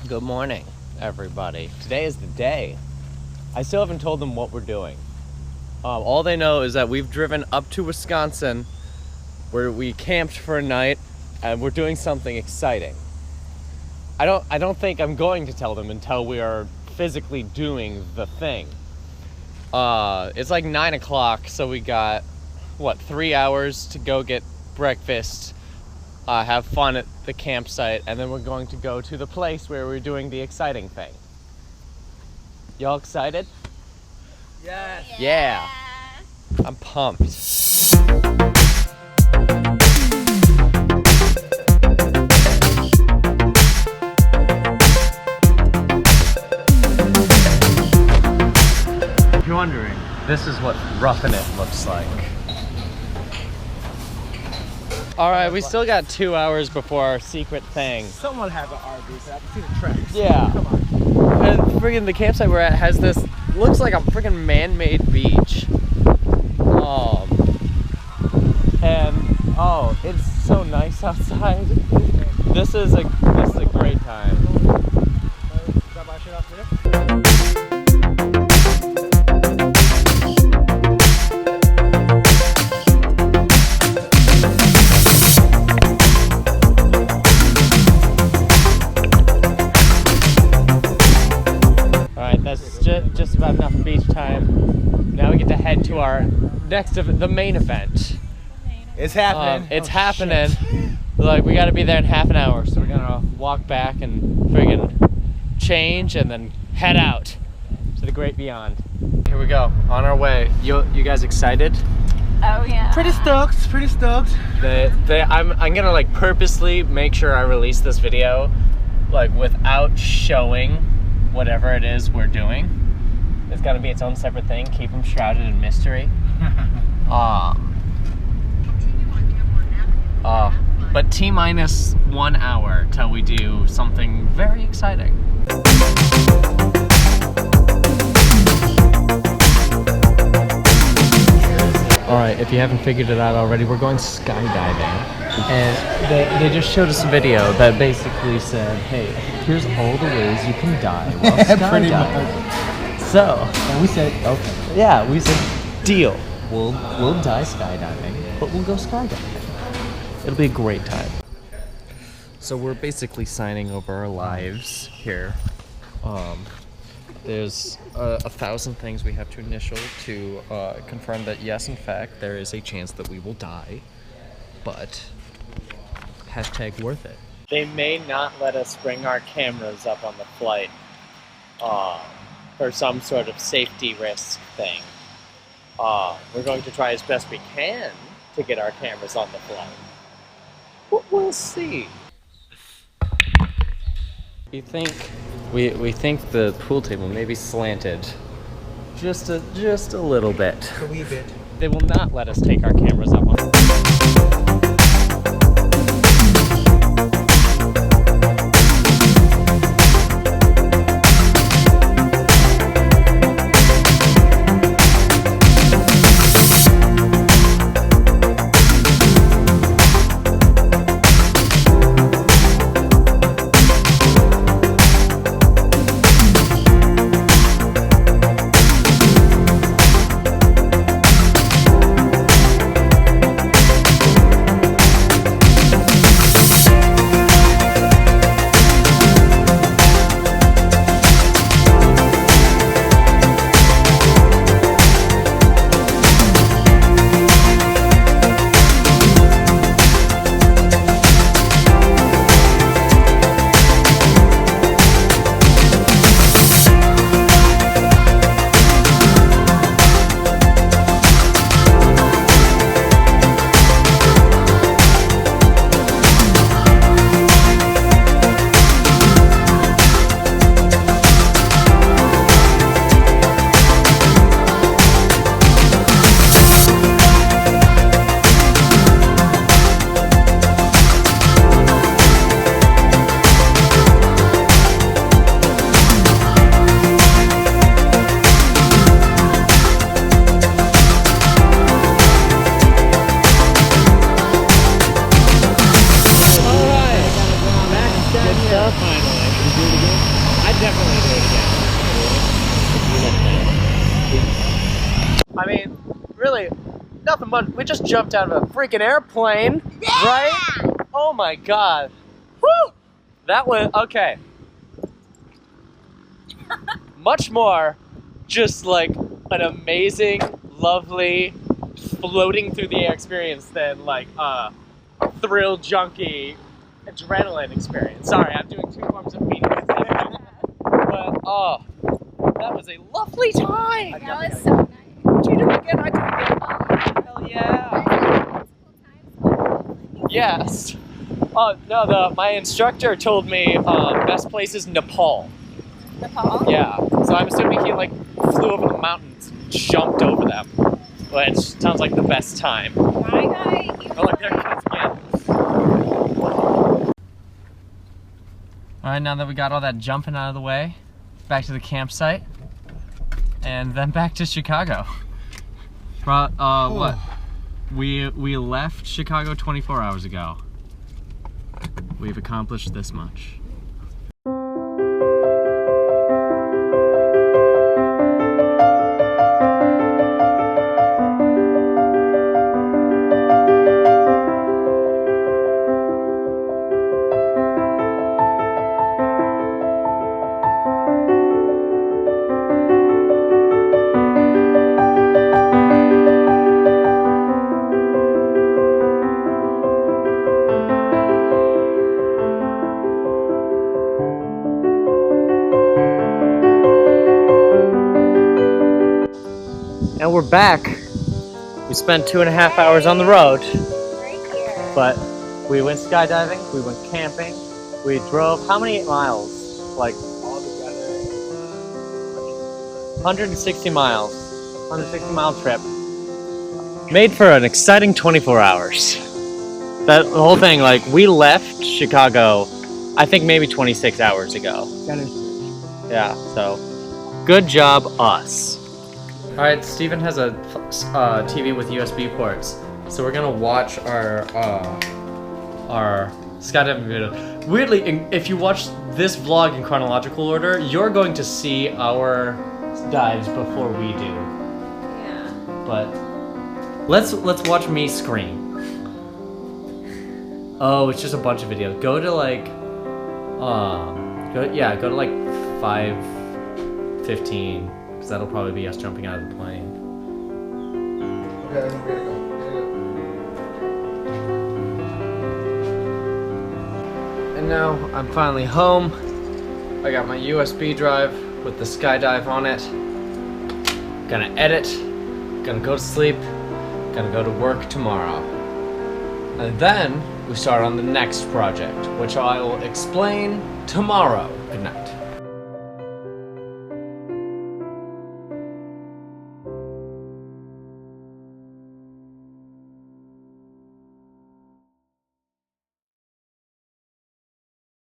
Good morning, everybody. Today is the day. I still haven't told them what we're doing. All they know is that we've driven up to Wisconsin where we camped for a night and we're doing something exciting. I don't think I'm going to tell them until we are physically doing the thing. It's like 9 o'clock, so we got 3 hours to go get breakfast, have fun at the campsite, and then we're going to go to the place where we're doing the exciting thing. Y'all excited? Yes. Yeah. I'm pumped. If you're wondering, this is what roughing it looks like. Alright, we still got 2 hours before our secret thing. Someone has an RV, so I can see the tracks. Yeah. Come on. And friggin' the campsite we're at has this, looks like a friggin' man-made beach. It's so nice outside. This is a great time. Drop our shit off there. Alright, that's just about enough beach time. Now we get to head to our the main event. It's happening. It's happening. Like, we gotta be there in half an hour, so we're gonna walk back and friggin' change and then head out to the great beyond. Here we go, on our way. You guys excited? Oh yeah. Pretty stoked. Pretty stoked. I'm gonna like purposely make sure I release this video like without showing whatever it is we're doing. It's gotta be its own separate thing. Keep them shrouded in mystery. But T-minus 1 hour till we do something very exciting. Alright, if you haven't figured it out already, we're going skydiving. And they just showed us a video that basically said, hey, here's all the ways you can die while skydiving. So, and we said, okay. Yeah, we said, deal. We'll die skydiving, but we'll go skydiving. It'll be a great time. So we're basically signing over our lives here. There's 1,000 things we have to initial to confirm that yes, in fact, there is a chance that we will die, but hashtag worth it. They may not let us bring our cameras up on the flight for some sort of safety risk thing. We're going to try as best we can to get our cameras on the flight. We'll see. We think the pool table may be slanted just a little bit. A wee bit. They will not let us take our cameras up on. definitely do it again. I mean, really, nothing much. We just jumped out of a freaking airplane, right? Oh my god. Woo! That was, okay. Much more just like an amazing, lovely, floating through the air experience than like a thrill junkie adrenaline experience. Sorry, I'm doing two forms of meaning. But oh, that was a lovely time. That was so nice. Would you do it again? I do it again. Hell yeah. Yes. Oh no, my instructor told me best place is Nepal. Nepal? Yeah. So I'm assuming he like flew over the mountains, and jumped over them, which sounds like the best time. My guy, Oh, look, there it goes again. All right, now that we got all that jumping out of the way, back to the campsite, and then back to Chicago. What? We left Chicago 24 hours ago. We've accomplished this much. And we're back. We spent 2.5 hours on the road, right here. but we went skydiving, we went camping, we drove how many miles? Like All together. 160 miles. 160 mile trip. Made for an exciting 24 hours. That whole thing, like we left Chicago, I think maybe 26 hours ago. That is Yeah, so good job, us. All right, Steven has a TV with USB ports, so we're gonna watch our skydiving video. Weirdly, if you watch this vlog in chronological order, you're going to see our dives before we do. Yeah. But let's watch me scream. Oh, it's just a bunch of videos. Go to like, go to like 5:15. That'll probably be us jumping out of the plane. Okay, we're gonna go. And now I'm finally home. I got my USB drive with the skydive on it. Gonna edit, gonna go to sleep, gonna go to work tomorrow. And then we start on the next project, which I will explain tomorrow. Good night.